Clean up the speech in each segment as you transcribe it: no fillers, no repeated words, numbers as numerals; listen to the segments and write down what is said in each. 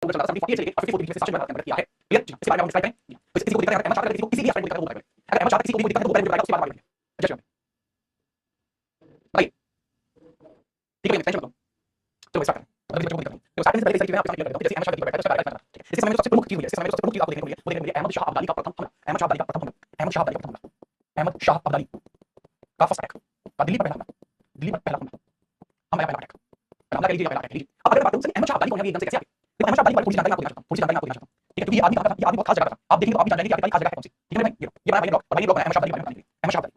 उधर चला 74 से लेके 54 बीच में शासन में किया है। क्लियर? इसके बारे में हम डिस्क्राइब करें। तो किसी को दिक्कत है अगर अहमद शाह किसी को किसी भी एस्पेक्ट में दिक्कत है वो बताएगा। अगर अहमद शाह किसी को भी दिक्कत है वो बताएगा उसके बाद बताइए। जय श्री राम। बताइए। ठीक है नेक्स्ट बताओ। चलो स्टार्ट करें। अभी बच्चों को दिक्कत नहीं। तो स्टार्टिंग से पहले सारी चीजें आपके सामने क्लियर कर देता हूं। जैसे अहमद शाह की बैठा है तो बैठा है। इस समय में सबसे प्रमुख चीज मुझे इस समय में सबसे प्रमुख चीज आपको देखने को मिली है वो देखने को मिली है अहमद शाह अब्दाली का प्रथम हमला। अहमद शाह अब्दाली का प्रथम हमला। अहमद शाह अब्दाली का प्रथम हमला। अहमद शाह अब्दाली का फर्स्ट अटैक। दिल्ली पर पहला हमला। दिल्ली पर पहला हमला। हम पहला अटैक। हमला कर लीजिए पहला अटैक लीजिए। अब अगर बात करूं अहमद शाह अब्दाली को एकदम से कैसे आए? तो अहमद शाह अब्दाली पर थोड़ी सी जानकारी मैं आपको देना चाहता हूं। थोड़ी सी जानकारी मैं आपको देना चाहता हूं। ठीक है क्योंकि ये आदमी कहां का था? ये आदमी बहुत खास जगह का था। आप देखेंगे तो आप भी जान जाएंगे कि आपके खास जगह है कौन सी। ठीक है भाई ये बड़ा भाई ब्लॉग और भाई ब्लॉग अहमद शाह अब्दाली का अहमद शाह अब्दाली।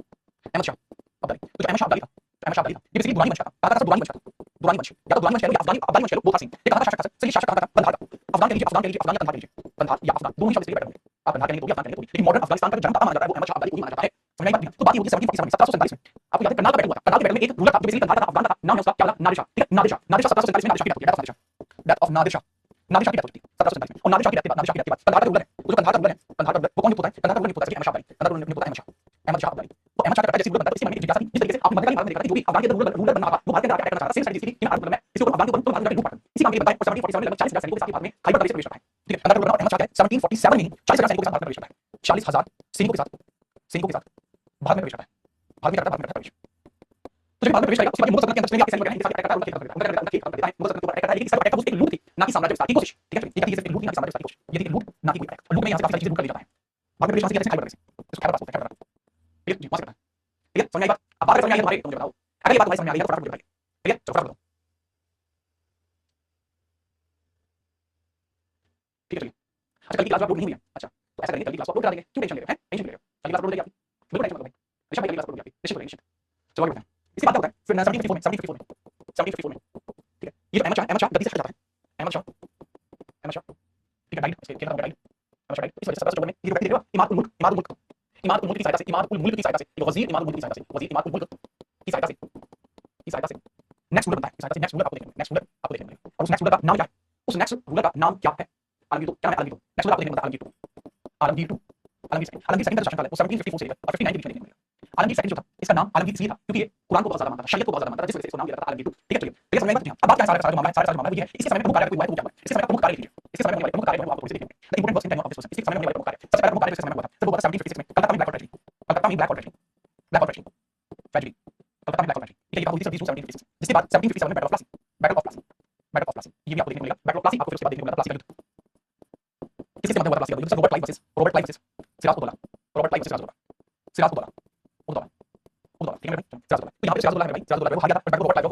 अहमद शाह अब्दाली तो अहमद शाह अब्दाली था। अहमद शाह अब्दाली था। ये बेसिकली दुरानी वंश का था। कहा था दुरानी वंश का। दुरानी वंश या तो दुरानी वंश कह लो या अफगानी अफगानी वंश कह लो वो था सिंह। ये कहा था शासक था। सही शासक कहा था बंधार का। अफगान कह लीजिए अफगान कह लीजिए अफगान या बंधार कह लीजिए। बंधार या अफगान दोनों ही शब्द से बैठे होंगे। आप बंधार कहेंगे तो भी अफगान कहेंगे तो भी। लेकिन मॉडर्न अफगानिस्तान का जन्म कहां माना जाता है वो अहमद शाह अब्दाली को ही माना जाता है। समझ में आई बात? तो बात ये होगी 1747 में। आपको याद है करनाल का बैटल हुआ था। करनाल के बैटल में एक रूलर था जो बेसिकली बंधार का था अफगान का था। नाम है उसका क्या था? नादिर शाह। ठीक है नादिर शाह। नादिर शाह 1747 में नादिर शाह की डेथ हुई। Death of Nadir Shah. नादिर शाह की डेथ हुई थी 1747 में। और नादिर शाह की डेथ के बाद नादिर शाह की डेथ के बाद बंधार का रूलर है वो जो बंधार का रूलर है बंधार का रूलर वो कौन नियुक्त होता है? बंधार का रूलर नियुक्त होता है अहमद शाह अब्दाली। बंधार का रूलर नियुक्त होता है अहमद शाह अब्दाली। तो अहमद शाह का जैसे रूलर बनता है इसी मायने में जिज्ञासा थी जिस तरीके से आप मध्यकालीन भारत में देखा था जो भी अफगान के अंदर रूलर बनना था वो भारत के अंदर अटैक करना चाहता था सेम स्ट्रेटजी थी अफगान में इसी को अफगान के ऊपर भारत लूट पाता इसी काम के लिए बनता है। और 1747 में लगभग 40,000 सैनिकों के साथ भारत में खैबर प्रदेश में प्रवेश करता है। ठीक है बंधार का रूलर अहमद शाह 1747 में ही 40,000 सैनिकों के साथ भारत में प्रवेश करता है। 40,000 सैनिकों के साथ भारत में प्रवेश करता है। भारत में करता है प्रवेश। तो जब भारत में प्रवेश करेगा उसके बाद मुगल सल्तनत के अंदर जितने भी आपके सैनिक हैं अटैक करता है उनका खेल करता है मुगल सल्तनत के ऊपर अटैक करता है। लेकिन इसका अटैक एक लूट थी ना कि साम्राज्य विस्तार की कोशिश। ठीक है ये थी सिर्फ लूट ना साम्राज्य विस्तार की कोशिश। ये थी लूट ना कि अटैक। लूट में यहां से काफी सारी चीजें लूट कर ले जाता है। भारत में प्रवेश कैसे खैबर प्रदेश इसको खैबर पास होता है खैबर। ठीक है जी वहां से करता है। ठीक है समझ में आई बात? अब बात समझ में आई है तुम्हारे मुझे बताओ अगर ये बात तुम्हारी समझ में आ गई है तो फटाफट बताइए। ठीक है चलो फटाफट बताओ। ठीक है चलिए अच्छा कल की क्लास अपलोड नहीं हुई है। अच्छा तो ऐसा करेंगे कल की क्लास अपलोड करा देंगे क्यों टेंशन ले रहे हो? टेंशन ले रहे हो? कल की क्लास अपलोड हो जाएगी आपकी बिल्कुल टेंशन मत लो भाई। ऋषभ भाई कल की क्लास अपलोड हो जाएगी निश्चित निश्चित। चलो आगे बढ़ते हैं। इसके बाद क्या होता है फिर 1754 में 1754 में ठीक है ये जो अहमद शाह गद्दी से हट जाता है। अहमद शाह ठीक है डाइड इसके क्या नाम है डाइड अहमद शाह डाइड इस वजह से 1754 में ये व्यक्ति देखो इमारत उल मुल्क की सहायता से इमारत उल मुल्क की सहायता से वजीर इमारत उल मुल्क की सहायता से वजीर इमारत उल मुल्क की सहायता से नेक्स्ट रूलर बनता है। सहायता से नेक्स्ट रूलर आपको देखने मिलेगा और उस नेक्स्ट रूलर का नाम क्या है? उस नेक्स्ट रूलर का नाम क्या है? आलमगीर टू। क्या नाम है आलमगीर टू? नेक्स्ट रूलर आपको देखने मिलता है Alamgir two. Alamgir two Alamgir second का शासनकाल है वो 1754 से लेकर 59 के बीच में देखने मिलेगा। आलमगीर सेकंड जो था इसका नाम आलमगीर इसलिए था क्योंकि ये कुरान को बहुत ज्यादा मानता था शरीयत को बहुत ज्यादा मानता था जिस वजह से इसको नाम दिया जाता था आलमगीर टू। ठीक है चलिए ठीक है समझ में आई बात? अब बात क्या है सारा जो मामला है सारा जो मामला है वो ये है इसके समय में प्रमुख कार्य कोई हुआ है तो वो क्या हुआ है? इसके समय प्रमुख कार्य लीजिए इसके समय में प्रमुख कार्य आपको थोड़ी सी देखने the important works in time of this इसके समय में प्रमुख कार्य सबसे पहला प्रमुख कार्य इसके समय में हुआ था वो हुआ था 1756 में कलकत्ता में ब्लैक ट्रेजेडी। कलकत्ता में ब्लैक ट्रेजेडी ट्रेजेडी कलकत्ता में ब्लैक ट्रेजेडी। ठीक है ये बात होती है 1756 जिसके बाद 1757 में battle of Plassey battle of Plassey ये भी आपको देखने को मिलेगा। बैटल ऑफ प्लासी आपको फिर उसके बाद देखने को मिलेगा प्लासी का युद्ध। किसके मध्य हुआ था प्लासी का युद्ध? Robert Clive versus Sirajuddaulah Robert Clive versus Sirajuddaulah ठीक है सिराजउद्दौला। तो यहां पे सिराजउद्दौला है भाई सिराजउद्दौला वो हार गया था but Robert Clive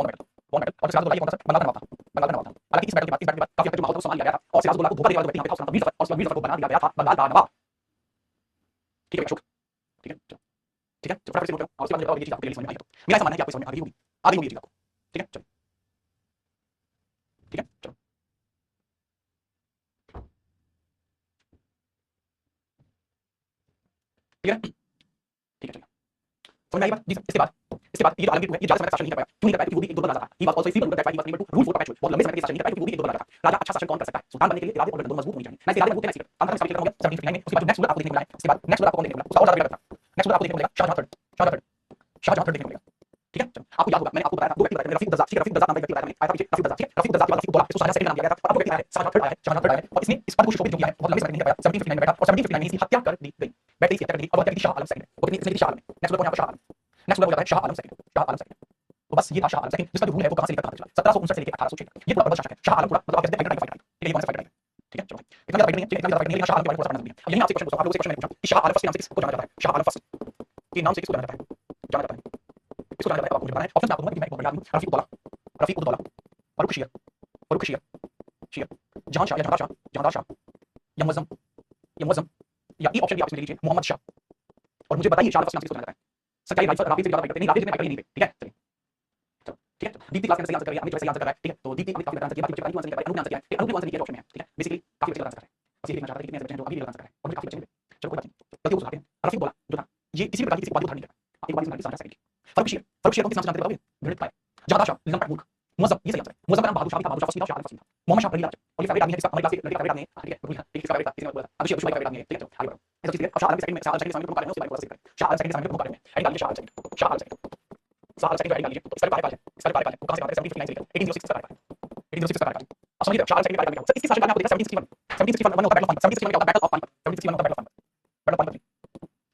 won battle और सिराजउद्दौला ये कौन सा बंगाल का नवाब था। हालांकि इस बैटल के बाद काफी हद तक माहौल को संभाल लिया गया था और सिराजउद्दौला को धोखा देने वाला व्यक्ति यहां पे था उसका नाम वीर जफर और वीर जफर को बना दिया गया था बंगाल का नवाब। ठीक है अशोक ठीक है ठीक है तो फटाफट से नोट करो और उसके बाद ये चीज आपको समझ में आई है। तो मेरा समझना है कि आपको समझ में आ गई होगी ये चीज आपको। ठीक है चलो ठीक है चलो ठीक है ठीक है चलिए समझ में आई बात जी। इसके बाद ये जो आलमगीर है ये ज्यादा समय तक शासन नहीं कर पाया क्यों नहीं कर पाया? क्योंकि वो भी एक दो राजा था। He was also feeble that he was able to rule for perpetual बहुत लंबे समय तक शासन नहीं कर पाया क्योंकि वो भी एक दो राजा था। राजा अच्छा शासन कौन कर सकता है? सुल्तान बनने के लिए इरादे और मजबूत होनी चाहिए ना इसके इरादे मजबूत नहीं अंदर में खत्म हो गया 1759 में। उसके बाद नेक्स्ट रूलर आपको देखने को मिला है इसके बाद नेक्स्ट रूलर आपको देखने को मिला उसका और ज्यादा बेटर था। नेक्स्ट रूलर आपको देखने को मिलेगा शाहजहां थर्ड देखने को मिलेगा। ठीक है चलो आपको याद होगा मैंने आपको बताया दो व्यक्ति बताए रफीक दज्जाज ठीक है रफीक दज्जाज नाम का व्यक्ति बताया मैंने आया था पीछे रफीक दज्जाज ठीक है रफीक दज्जाज के बाद रफीक उद्दौला इसको शाहजहां सेकंड नाम दिया गया था। अब वो व्यक्ति आया है शाहजहां थर्ड आया है और इसने इस पद को शोभित जो किया है बहुत लंबे समय नहीं कर पाया 1759 में बैठा और 1759 में इसकी हत्या कर दी गई। बैठ इसकी हत्या कर दी और हत्या की शाह आलम सेकंड वो कितनी इसने शाह आलम नेक्स्ट रूलर को यहां पर शाह आलम नेक्स्ट रूलर हो जाता है शाह आलम सेकंड। तो बस ये था शाह आलम सेकंड जिसका जो रूल है वो कहां से लेकर कहां तक चला 1759 से लेकर 1806 ये पूरा बड़ा शासक है। शाह आलम पूरा मतलब आप कहते हैं फाइटर राइट ठीक है ये कौन सा फाइटर राइट ठीक है चलो इतना ज्यादा फाइटर नहीं है इतना ज्यादा फाइटर नहीं है शाह आलम के बारे में थोड़ा सा पढ़ना जरूरी है। अब यही आपसे क्वेश्चन पूछा आप लोगों से क्वेश्चन मैंने पूछा कि शाह आलम फर्स्ट के नाम से किसको जाना जाता है? शाह आलम फर्स्ट के नाम से किसको जाना जाता है? किसको जाना जाता है आपको बताना है। ऑप्शन आपको दूंगा कि मैं बहुत बड़ा आदमी रफीक उद्दौला फारूक शेर जहां शाह या जहांदार शाह या मुअज्जम या ई ऑप्शन भी आप इसमें लीजिए मोहम्मद शाह और मुझे बताइए शाह फर्स्ट नाम से किसको जाना जाता है? सरकारी राइफल राफी से ज्यादा फाइटर नहीं राफी जितने फाइटर नहीं पे ठीक है चलिए ठीक है दीप्ति क्लास में सही आंसर कर रही है अमित सही आंसर कर रहा है। ठीक है तो दीप्ति काफी आंसर किया बाकी बच्चे आंसर नहीं कर पाए अनूप ने आंसर किया है अनूप ने आंसर नहीं किया ऑप्शन में ठीक है बेसिकली काफी बच्चे आंसर कर रहे हैं बस ये देखना चाहता है कितने बच्चे हैं जो अभी आंसर कर रहे हैं और मुझे काफी बच्चे मिले चलो कोई बात नहीं गलती को सुधारते हैं। रफीक बोला जो था ये किसी भी प्रकार की किसी बात को उधार नहीं करता एक बात समझ सकते हैं। फारूक शेर को किस नाम से जानते हैं? गणित पाए जहादार शाह लंपट मूर्ख मुअज्जम ये सही आंसर है। मुअज्जम का नाम बहादुर शाह था बहादुर शाह फसील था शाह फसील था। मोहम्मद शाह पहली राजा और ये फेवरेट आदमी है जिसका हमारी क्लास के लड़के का फेवरेट आदमी है ठीक है बिल्कुल ठीक है इसका फेवरेट था किसी ने बोला था अभिषेक बुशवाई का फेवरेट आदमी है ठीक है चलो आगे बढ़ो ऐसा चीज है। अब शाह आलम सेकंड में शाह आलम सेकंड के सामने प्रमुख कार्य है उसके बारे में थोड़ा सा सीख शाह आलम सेकंड के सामने प्रमुख कार्य में एडिट डालिए Shah Alam second Shah Alam second Shah Alam second edit डालिए तो इसका कार्यकाल है इसका कार्यकाल है वो कहां से आता है 1759 से लेकर 1806 का कार्यकाल है 1806 का कार्यकाल है 1806 का कार्यकाल अब समझिए शाह आलम सेकंड के बारे में क्या होता है। इसकी शासन काल में आपको देखा 1761 होता है बैटल ऑफ पानीपत। 1761 में क्या होता है बैटल ऑफ पानीपत। 1761 में होता है battle of Panipat. Battle of Panipat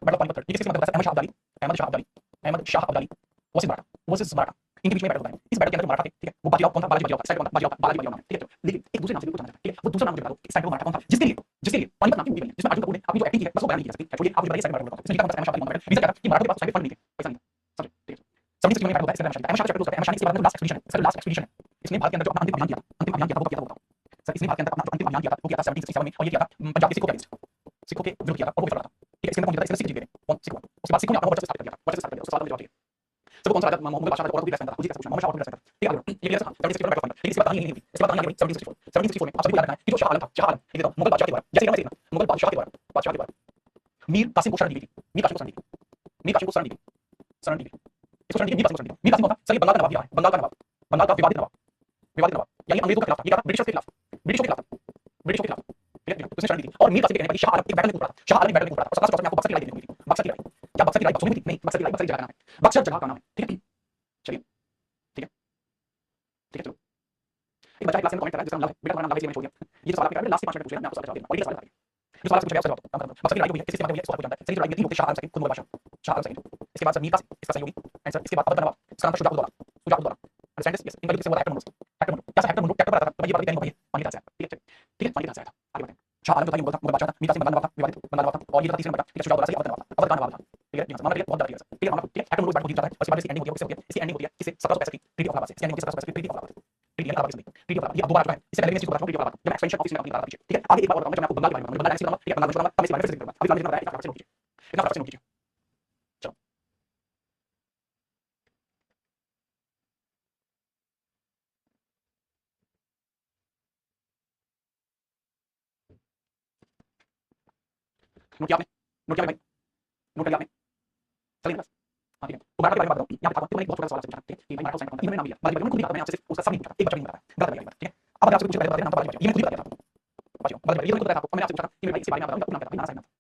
battle of Panipat ये किसके मतलब अहमद शाह अब्दाली अहमद शाह अब्दाली अहमद शाह अब्दाली वर्सेस मराठा इनके बीच में बैटल होता है। इस बैटल के अंदर मराठा थे, ठीक है, वो बाजीराव कौन था, बालाजी बाजीराव था, कौन था, बाजीराव बालाजी बाजीराव नाम है, ठीक है। लेकिन एक दूसरे नाम से भी जाना जाता है, ठीक है, वो दूसरा नाम मुझे बता दो इस टाइम पे मराठा कौन था जिसके लिए पानीपत नाम की मूवी बनी है, जिसमें अर्जुन कपूर ने अपनी जो एक्टिंग की है बस वो बयान नहीं की जा सकती। एक्चुअली आप मुझे बताइए सेकंड बैटल इसमें लिखा था अहमद शाह अब्दाली रीजन क्या था कि मराठा के पास टाइम पे फंड नहीं थे, पैसा नहीं था, समझे, ठीक है। 1761 में बैटल होता है, इससे अहमद शाह चैप्टर होता है। अहमद शाह ने इसके बाद में लास्ट एक्सपीडिशन है, इसका लास्ट एक्सपीडिशन है, इसने भारत के अंदर जो अपना अंतिम अभियान किया था, अंतिम अभियान किया था वो किया था वो बताओ सर। इसने भारत के अंदर अपना अंतिम अभियान किया था वो किया था 1767 में, और ये किया था पंजाब के सिखों के अगेंस्ट, सिखों के विरुद्ध किया था और वो विफल रहा था, ठीक है। इसके अंदर कौन जीता, इसमें सिख जीत गए, कौन सिख। उसके बाद सिखों ने अपना वर्चस्व स्थापित कर दिया था, वर्चस्व स्थापित कर दिया, उसके बाद मुझे जवाब चाहिए सब कौन सा राजा मुगल बादशाह और भी रेस्ट था, मुझे कैसे पूछना मोहम्मद शाह और भी रेस्ट था, ठीक है। ये क्लियर था 1764 में बैटल ऑफ पानीपत। लेकिन इसके बाद कहानी नहीं हुई, इसके बाद कहानी आगे 1764 में आप सभी को याद रखना है कि जो शाह आलम था, शाह आलम ये देखो मुगल बादशाह के द्वारा, जैसे मैं देखना मुगल बादशाह के द्वारा मीर कासिम को शरण दी गई थी, मीर कासिम को शरण दी गई, मीर कासिम को शरण दी गई, शरण दी गई, इसको शरण दी, मीर कासिम को शरण दी। मीर कासिम कौन था सर, ये बंगाल का नवाब है, बंगाल का नवाब, बंगाल का विवादित नवाब, विवादित नवाब यानी अंग्रेजों के खिलाफ था, ये क्या था ब्रिटिशर्स के खिलाफ, ब्रिटिशों के खिलाफ, ब्रिटिशों के खिलाफ, ठीक है। उसने शरण दी थी और मीर कासिम के कहने पर शाह आलम एक बैटल में उतरा था, शाह आलम एक बैटल में उतरा था और 1764 में आपको बक्सर की लड़ाई देखने को मिली थी, बक्सर की लड़ाई, क्या बक्सर की लड़ाई बक्सर में थी नहीं, बक्सर की लड़ाई बक्सर जगह का नाम है, बक्सर जगह का नाम है, ठीक है। चलिए ठीक है, ठीक है चलो एक बच्चा क्लास में कमेंट कर रहा है जिसका नाम लव है, बेटा तुम्हारा नाम लव है, इसलिए मैंने छोड़ दिया। ये जो सवाल आपने करा लास्ट 5 मिनट पूछ लेना, मैं आपको सवाल जवाब देना, और ये सवाल जो सवाल पूछ रहे हैं उसका जवाब दो। मकसद की लड़ाई हुई है किससे मतलब हुई है, सवाल पूछा जाता है। सही लड़ाई में 3 लोग थे, शाह आलम सेकंड खुद मुगल बादशाह, शाह आलम सेकंड, इसके बाद सर मीर कासिम इसका सही होगी आंसर, इसके बाद अवध नवाब इसका नाम था Shuja ud Daula, Shuja ud Daula, understand this, yes इनका किससे हुआ एक्टर मुंडो, एक्टर मुंडो क्या सा एक्टर मुंडो ट्रैक्टर पर आता था, तो ये बात नहीं है पानी का से, ठीक है ठीक है पानी का से आया था। आगे बढ़ते हैं। शाह आलम जो था मुगल था, मुगल बादशाह था, मीर कासिम बंगाल नवाब था, विवादित बंगाल नवाब था, और ये था तीसरा नंबर था, ठीक है, शुजा उद दौला से अवध नवाब था, अवध का नवाब था, ठीक है। मामला बहुत डर गया, ठीक है मामला, ठीक है। एक्टर मुंडो बैठ जाता है और इसके बाद इसकी एंडिंग होती है, किससे होती है, इसकी एंडिंग होती है किसे 1765 की ट्रीटी ऑफ इलाहाबाद से, इसकी एंडिंग होती है 1765 treaty of Allahabad, treaty of Allahabad, treaty of Allahabad. ये अब दोबारा आ चुका है, इससे पहले मैं इसको बता रहा हूं, ट्रीटी ऑफ इलाहाबाद जब एक्सपेंशन ऑफ इसमें अपनी बात ठीक है। आगे एक बार और बताऊंगा जब मैं आपको बंगाल के बारे में बंगाल डायनेस्टी बताऊंगा, ठीक है, बंगाल बताऊंगा तब इसके बारे में फिर से करूंगा। अभी इतना बताया, इतना फटाफट से नोट कीजिए, इतना फटाफट से नोट कीजिए, चलो नोट किया आपने, नोट किया भाई, नोट किया आपने, चलिए बस हाँ ठीक है। तो मराठा के बारे में बात बताऊं, यहाँ पे था मैंने एक बहुत छोटा सवाल आपसे पूछा, ठीक है, कि भाई मराठा साइन कौन था, इन्होंने नाम दिया बालाजी, मैंने खुद नहीं कहा, मैंने आपसे उसका सब नहीं पूछा, एक बच्चा नहीं बताया, गलत नहीं बताया, ठीक है। अब मैं आपसे पूछे पहले बता देना नाम था बालाजी, ये मैंने खुद ही बता दिया था बालाजी, बालाजी ये मैंने खुद बताया था आपको। मैंने आपसे पूछा था कि भाई इसके बारे में आप बताओ, आपका नाम क्या था, नाना साहिब नाम था,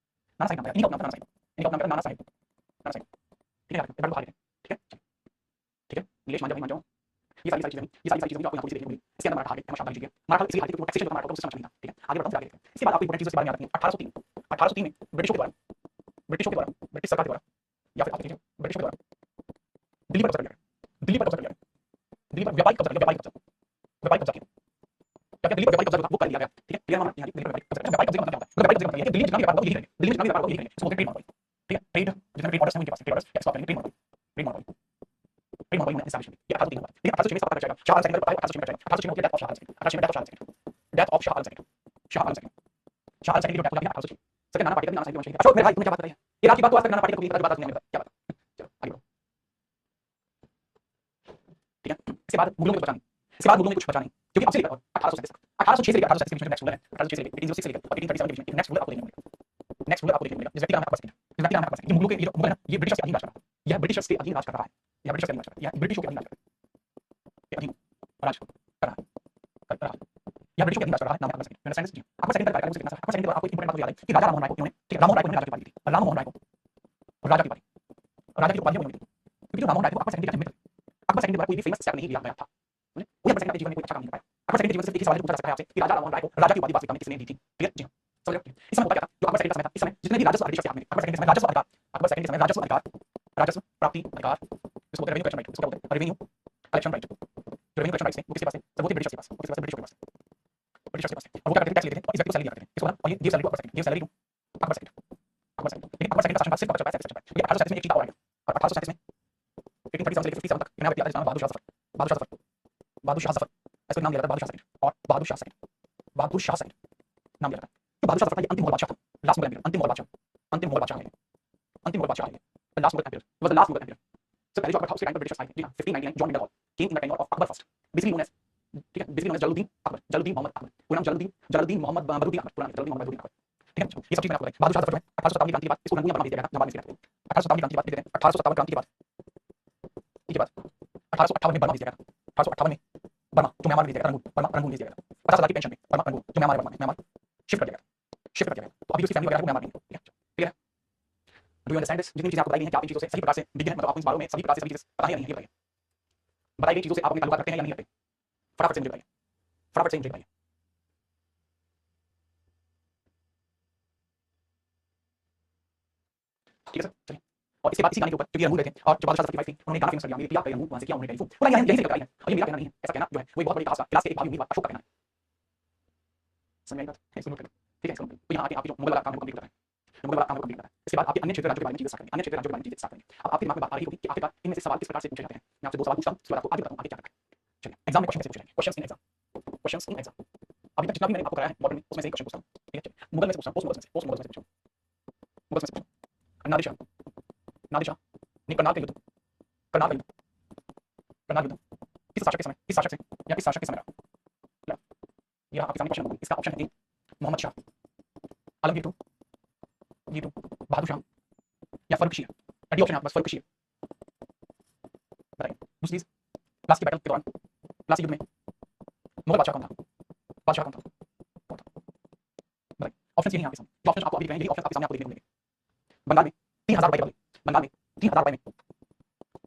नाना साहिब नाम था, इनका नाम था नाना साहिब, इनका नाम था नाना साहिब, नाना साहिब, ठीक है। एक बार बाहर ठीक है, ठीक है नीलेश मान जाओ, मान जाओ, ये सारी चीजें ये सारी चीजें जो आपको यहाँ से देखने को मिली, इसके अंदर मराठा आ गए, अहमद शाह अब्दाली जी के मराठा इसलिए हार गए क्योंकि टैक्सेशन का मराठा को सिस्टम नहीं था, ठीक है। आगे बढ़ते हैं, आगे देखते हैं। इसके बाद आपको इंपॉर्टेंट चीजों के बारे में याद रखनी है। 1803 में ब्रिटिश सरकार के द्वारा या फिर आप देखिए ब्रिटिशों के द्वारा दिल्ली पर कब्जा कर लिया, दिल्ली पर कब्जा कर लिया, दिल्ली पर व्यापारिक कब्जा कर लिया, व्यापारिक कब्जा किया, क्या क्या दिल्ली पर व्यापारिक कब्जा वो कर लिया गया, ठीक है। क्लियर माना यहाँ दिल्ली पर व्यापारिक कब्जा, व्यापारिक कब्जा का मतलब क्या होता है, व्यापारिक कब्जा का मतलब ये है कि दिल्ली में जितना भी व्यापार होगा यही करेंगे, दिल्ली में जितना भी व्यापार होगा यही करेंगे, इसको बोलते हैं ट्रेड मोनोपोली, ठीक है। ट्रेड जितने ट्रेड ऑर्डर्स हैं उनके पास ट्रेड ऑर्डर्स या एक्सपोर्ट करेंगे, trade monopoly, trade monopoly, trade monopoly में एस्टैब्लिश ये 1803 में, ठीक है। 1806 में पता चलेगा शाह आलम सेकंड पर 1806 में 1806 में death of Shah Alam second, 1806 में death of Shah Alam second, death of Shah Alam second, Shah Alam second, Shah Alam second की डेथ हो जाती है 1806। सेकंड नाना पार्टी का नाना साहिब वंश, अच्छा मेरे भाई तुमने क्या बात बताई है, ये रात की बात तो आज तक नाना पार्टी का कोई बात नहीं है, क्या बात, चलो आगे बढ़ो, ठीक है। इसके बाद मुगलों में कुछ बचा नहीं, इसके बाद मुगलों में कुछ बचा नहीं क्योंकि अब से लेकर 1837 से लेकर 1837 के नेक्स्ट रूलर है, 1806 से लेकर 1806 से लेकर 1837 के नेक्स्ट रूलर आपको देखने को मिलेगा, नेक्स्ट रूलर आपको देखने को मिलेगा। जिस व्यक्ति का नाम है अकबर, जिस व्यक्ति का नाम है अकबर, ये मुगलों के ये जो मुगल है ना, ये ब्रिटिशर्स के अधीन राज कर रहा है, यह ब्रिटिशर्स के अधीन राज कर रहा है, यह ब्रिटिशर्स के अधीन राज कर रहा है, यह ब्रिटिशों के अधीन राज कर रहा है, कर रहा है, यह ब्रिटिशों के अधीन राज कर रहा है, नाम है Akbar second, understand this. Akbar second का कार्यकाल कितना था, अकबर सेकंड के बाद आपको एक इंपॉर्टेंट बात याद है कि राजा राममोहन राय को इन्होंने, ठीक है, राममोहन राय को इन्होंने राजा की उपाधि दी थी, राममोहन राय को राजा की उपाधि, राजा की उपाधि मिली थी क्योंकि जो राममोहन राय को अकबर सेकंड के मित्र, अकबर सेकंड के द्वारा कोई भी फेमस स्टैप नहीं दिया गया था, वो अकबर सेकंड के जीवन में कोई अच्छा काम नहीं कर पाया। अकबर सेकंड के जीवन से एक ही सवाल पूछा जा सकता है आपसे कि राजा राममोहन राय को राजा की उपाधि वास्तविकता में किसने दी थी, क्लियर जी हां समझ गए। इस समय होता क्या था, जो अकबर सेकंड का समय था, इस समय जितने भी राजस्व ब्रिटिश के हाथ में थे, अकबर सेकंड के समय राजस्व अधिकार, अकबर सेकंड के समय राजस्व अधिकार, राजस्व प्राप्ति अधिकार, इसको रेवेन्यू कलेक्शन राइट, इसको बोलते हैं revenue collection right, revenue collection right वो किसके पास है, सब वो थे ब्रिटिशर्स के पास, वो किसके पास है, ब्रिटिशों के पास, ब्रिटिशर्स के पास। और वो क्या करते थे, टैक्स लेते थे और इस व्यक्ति को सैलरी दिया करते थे, इसको ना, और ये give salary to Akbar second, give salary to Akbar second, Akbar second. लेकिन अकबर सेकंड का शासनकाल सिर्फ अकबर चलता है, सिर्फ क्योंकि 1837 में एक चीज और आ गया, और 1837 में 1837 से लेकर 57 तक एक नया व्यक्ति आता है जिसका नाम बहादुर शाह जफर, बहादुर शाह जफर, बहादुर शाह जफर, ऐसा नाम लिया जाता है बहादुर शाह सेकंड, और बहादुर शाह सेकंड, बहादुर शाह सेकंड नाम लिया जाता है। तो बहादुर शाह जफर का ये अंतिम मुगल बादशाह था, लास्ट मुगल एम्पायर, अंतिम मुगल बादशाह, अंतिम मुगल बादशाह है, अंतिम मुगल बादशाह है, the last Mughal empire, was the last Mughal empire. So पहले जो अकबर था उसके टाइम पर ब्रिटिशर्स आए, जी हां 1599 John Middle came in the tenure of Akbar first, basically known as, ठीक है, basically known as Jalaluddin Akbar, Jalaluddin Mohammad Akbar, पूरा नाम जलालुद्दीन मोहम्मद बदरुद्दीन अकबर, पूरा नाम जलालुद्दीन मोहम्मद बदरुद्दीन अकबर, ठीक है। ये सब चीजें आपको बताई। बहादुर शाह जफर जो है 1857 की क्रांति के बाद इसको रंगून बना दिया गया था, बाद में इसके 1857 की क्रांति के बाद, 1857 क्रांति के बाद, इसके बाद 1858 में बर्मा भेज दिया गया था, 1858 में बर्मा जो म्यांमार भेज दिया गया था, रंगून भेज दिया गया था 50,000 की पेंशन पे, बर्मा रंगून जो म्यांमार है, बर्मा म्यांमार शिफ्ट कर दिया गया, शिफ्ट कर दिया गया। तो अभी उसकी फैमिली वगैरह को म्यांमार नहीं है, ठीक है क्लियर है। डू यू अंडरस्टैंड दिस, जितनी चीजें आपको बताई गई हैं क्या आप इन चीजों से सही प्रकार से बिगिन है, मतलब आपको इस बारे में सभी प्रकार से सभी चीजें पता है या नहीं, ये बताइए। बताई गई चीजों से आप अपने ताल्लुकात रखते हैं या नहीं रखते, फटाफट से मुझे बताइए, फटाफट से मुझे बताइए। ठीक है सर, चलिए। और इसके बाद इसी गाने के ऊपर क्योंकि रंगून गए थे और जब बादशाह 35 थी उन्होंने गाना फेमस कर दिया, ये किया कई रंगून वहां से किया उन्होंने टेलीफोन, बोला यहीं से लगाई है और ये मेरा कहना नहीं है, ऐसा कहना जो है वो एक बहुत बड़ी क्लास के एक भावी उम्मीदवार अशोक का कहना है। समझ में आई बात है, इसको नोट कर लो, ठीक है, इसको नोट कर लो। तो यहाँ आके आपकी जो मुगल वाला काम है वो कंप्लीट होता है, मुगल वाला काम है वो कंप्लीट होता है। इसके बाद आपके अन्य क्षेत्र राज्यों के बारे में चीजें स्टार्ट करेंगे, अन्य क्षेत्र राज्यों के बारे में चीजें स्टार्ट करेंगे। अब आपके दिमाग में बात आ रही होगी कि आखिरकार इनमें से सवाल किस प्रकार से पूछे जाते हैं। मैं आपसे दो सवाल पूछता हूँ, उसके बाद आपको आगे बताऊँ आगे क्या करना है। चलिए, एग्जाम में क्वेश्चन कैसे पूछे जाएंगे, questions in exam, questions in exam. अभी तक जितना भी मैंने आपको कराया है मॉडल में उसमें से एक क्वेश्चन पूछता हूँ, ठीक है। मुगल में से पूछता हूँ, पोस्ट मुगल में से पूछता हूँ, मुगल में से पूछता हूँ। नादिर शाह ने करनाल का युद्ध, करनाल का युद्ध, करनाल युद्ध किस शासक के समय, किस शासक से या किस शासक के समय लड़ा? ये आपके सामने क्वेश्चन, इसका ऑप्शन है ए मोहम्मद शाह, आलमगीर टू, बहादुर शाह या फर्रुख शीर। डी ऑप्शन है आपके पास, फर्रुख शीर। बताइए दूसरी चीज, प्लासी की बैटल के दौरान, प्लासी युद्ध में मुगल बादशाह कौन था, बादशाह कौन था, कौन था? बताइए, ऑप्शन ये हैं आपके सामने, ऑप्शन आपको अभी दिख रहे हैं, यही ऑप्शन आपके सामने आपको देखने को मिलेंगे। बंगाल में 3000 रुपए के बदले, बंगाल में 3000 रुपए में,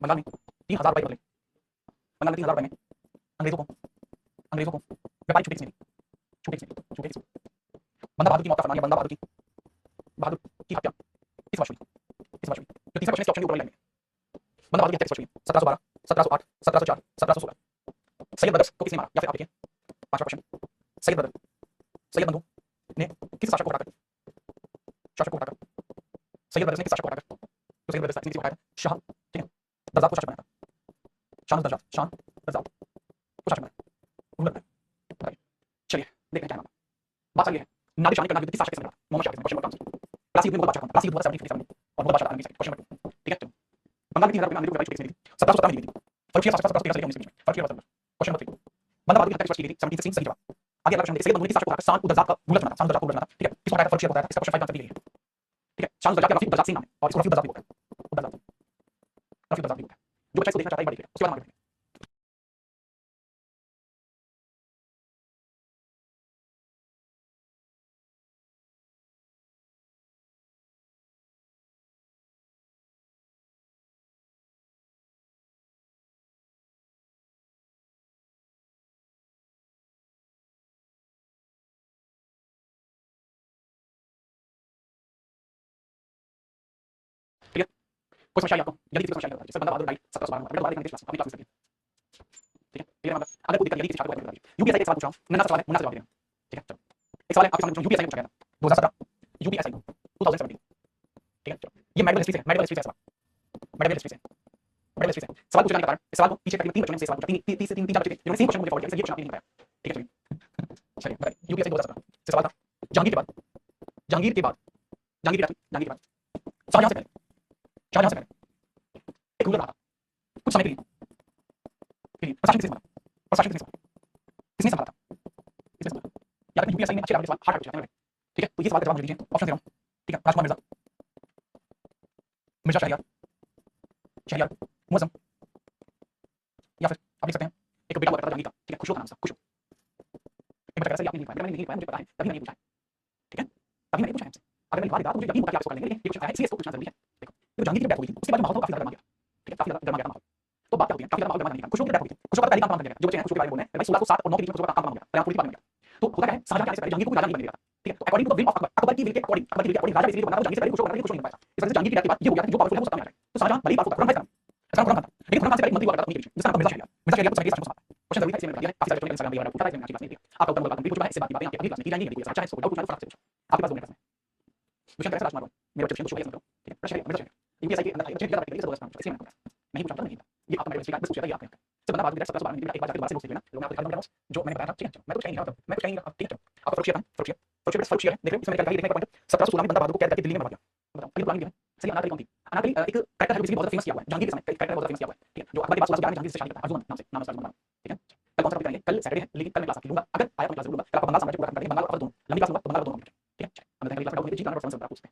बंगाल में 3000 रुपए के बदले, बंगाल में 3000 रुपए में अंग्रेजों को व्यापारिक छूट किसने दी, छूट किसने दी, छूट किसने दी? बंदा बहादुर की मौत का फरमान या बंदा बहादुर की हत्या किस वर्ष हुई, किस वर्ष हुई? जो तीसरा क्वेश्चन है ऑप्शन के ऊपर लाइन में, बंदा बहादुर की हत्या किस वर्ष हुई? 1712, 1708, 1704, 1716। सैयद बदर को किसने मारा? या फिर आप देखिए पांचवा क्वेश्चन, सैयद बदर, सैयद बंधु ने किस शासक को हटाकर, शासक को हटाकर, सैयद बदर ने किस शासक को हटाकर, तो सैयद बदर ने किसी को हटाया था? शाह, ठीक है, दरजात को शासक बनाया था, शाह दरजात, शाह दरजात को शासक बनाया, रूलर बनाया। चलिए देखते हैं क्या नाम। बात चल रही है नादिर शाह ने करनाल युद्ध किस शासक से लड़ा? मोहम्मद शाह के, क्वेश्चन नंबर 5। प्लासी युद्ध में मुगल बादशाह कौन था? प्लासी युद्ध हुआ 1757 और मुगल बादशाह आलमगीर क्वेश्चन नंबर 2, ठीक है। बंगाल में 3000 रुपए में अंग्रेजों को व्यापारिक छूट किसने दी थी? 1717 में दी थी। फर्रुख शीर शासक 1713 से 19 के बीच में, फर्रुख शीर शासक। क्वेश्चन नंबर 3, बंदा बहादुर की हत्या किस वर्ष की गई थी? 1716, सही जवाब। आगे अगला क्वेश्चन देखिए, सैयद बंधु ने किस शासक को हटाकर शान उद-दौला का रूलर चुना था, शान उद-दौला को रूलर चुना था, ठीक है। किसको हटाया था? फर्रुख शीर को हटाया था, इसका क्वेश्चन 5 आंसर दी गई है, ठीक है। शान उद-दौला का रफीक उद-दौला सिंह नाम है और इसको रफीक उद-दौला भी बोलते हैं, उद-दौला, रफीक उद-दौला भी बोलते हैं। जो बच्चा इसको देखना चाहता है एक बार देखिए, उसके बाद हम आगे बढ़ेंगे। ठीक है, कोई समस्या आई आपको? यदि किसी को समस्या आई तो जैसे बंदा बहादुर डाइट 1712 में, अगर दोबारा देखना क्लास अपनी क्लास में, ठीक है, क्लियर है? मतलब अगर कोई दिक्कत यदि किसी छात्र को आई यूपीएसआई का सवाल पूछ रहा हूं, नन्ना सा सवाल है, मुन्ना से जवाब देना, ठीक है। चलो एक सवाल है आपके सामने, यूपीएसआई में पूछा गया था 2017, यूपीएसआई 2017, ठीक है। चलो ये मेडिकल हिस्ट्री से, मेडिकल हिस्ट्री से सवाल, मेडिकल हिस्ट्री से, मेडिकल हिस्ट्री से सवाल पूछने का कारण, इस सवाल को पीछे तकरीबन 3 बच्चों ने सवाल पूछा, 3 से 3 4 बच्चे थे जिन्होंने सेम क्वेश्चन मुझे फॉरवर्ड किया, ये क्वेश्चन आपने नहीं बताया, ठीक है। चलिए बताइए, यूपीएसआई 2017 से सवाल था, जहांगीर के बाद, जहांगीर के बाद, जहांगीर के बाद, जहांगीर के बाद शाहजहां से पहले, शाहजहां से पहले एक रूलर रहा था कुछ समय के लिए प्रशासन किसने संभाला, प्रशासन किसने संभाला था, किसने संभाला? याद रखना यूपीएसआई में अच्छे लेवल के सवाल हार्ड पूछे जाते हैं, ठीक है। तो ये सवाल का जवाब मुझे दीजिए, ऑप्शन दे रहा हूं, ठीक है। राजकुमार मिर्जा, मिर्जा शहरयार, शहरयार मुअज्जम, या फिर आप लिख सकते हैं एक बेटा हुआ करता था जहांगीर का, ठीक है, खुशरो का नाम था, खुशरो। एक बेटा सही आपने नहीं लिखा, मैंने नहीं लिखा, मुझे पता है, तभी मैंने पूछा है, ठीक है, तभी मैंने पूछा है आपसे। अगर मैं लिखवा देता तो मुझे यकीन होता कि आप इसको कर लेंगे, लेकिन ये क्वेश्चन आया है इसलिए इसको पूछना जरूरी है। देखो जो जहांगीर की डेथ हुई थी उसके बाद माहौल काफी ज्यादा गर्मा गया, ठीक है, काफी ज्यादा गर्मा गया माहौल। तो बात क्या होती है, काफी ज्यादा माहौल गर्मा नहीं गया, खुशरो की डेथ हुई थी, खुशरो का पहले काम करने लगा, जो बच्चे हैं खुशरो के बारे में बोल रहे हैं, भाई 1607 और 9 के बीच में खुशरो का काम हो गया, परिणाम पूरी बात बन गया। तो होता क्या है, शाहजहां के आने से पहले जहांगीर को राजा नहीं बनने देगा, ठीक है। तो according to the will of Akbar, Akbar की विल के अकॉर्डिंग, अकबर की विल के अकॉर्डिंग राजा इसलिए बना था, जहांगीर से पहले खुशरो बनना, खुशरो नहीं बन पाया। इस वजह से जहांगीर की डेथ के बाद ये हो गया कि जो पावरफुल है वो सत्ता में आ जाए। तो शाहजहां भले ही पावरफुल था, खुर्रम था, खुर्रम था, लेकिन खुर्रम खान से पहले मंत्री हुआ करता था उनके बीच में, जिसका नाम मिर्जा शहरयार, मिर्जा शहरयार को सही सवाल क्वेश्चन जरूरी था, इसलिए मैंने दिया है, काफी सारे बच्चों ने इंस्टाग्राम पे ये पूछा था, इसलिए मैंने आज की क्लास में दिया। आपका उत्तर मुगल बात पूछ चुका है, इससे बात की बातें आपकी अगली क्लास में की जाएंगी, यदि कोई चाहे इसको डाउट पूछना है तो फटाफट से पूछो, आपके पास 2 मिनट है। क्वेश्चन कैसा राजकुमार मेरे बच्चे को शुरू करते हो, ठीक है। मिर्जा शहरयार यूपीएसआई के अंदर था, बच्चे ज्यादा पढ़ते थे, इसलिए मैं नहीं पूछा था, नहीं ये आपका मेरे बच्चे का बस पूछा था, ये आपने से बंदा बात 1712 में एक बार जाके दोबारा से नोट्स लेना, लोग आपको दिखा दूंगा जो मैंने बताया था, ठीक है। मैं तो कहीं नहीं रहा, मैं तो कहीं नहीं रहा, ठीक है। आप फर्रुख शीर है, फर्रुख शीर, फर्रुख शीर है, देख रहे हो इसमें क्या देखने का पॉइंट 1716 में बंदा बहादुर को कैद करके दिल्ली में भगा दिया, बताओ अगली प्लानिंग है सही। अनारकली कौन थी? अनारकली एक कैरेक्टर है, बेसिकली बहुत फेमस किया हुआ है जहांगीर के समय, कैरेक्टर बहुत फेमस किया हुआ है, ठीक है। जो अकबर के बाद 1611 में जहांगीर से शादी करता है, अर्जुमंद नाम से, नाम है अर्जुमंद, ठीक है। कल कौन सा टॉपिक करेंगे? कल सैटरडे है, लेकिन कल मैं क्लास लूंगा, अगर आया तो मैं क्लास लूंगा, कल आपका बंगाल साम्राज्य पूरा खत्म करेंगे, बंगाल और अवध दोनों लंबी क्लास लूंगा, तो बंगाल और दोनों, ठीक है। अब मैं क्लास लगाऊंगा जी, गाना और समझ सकता हूं।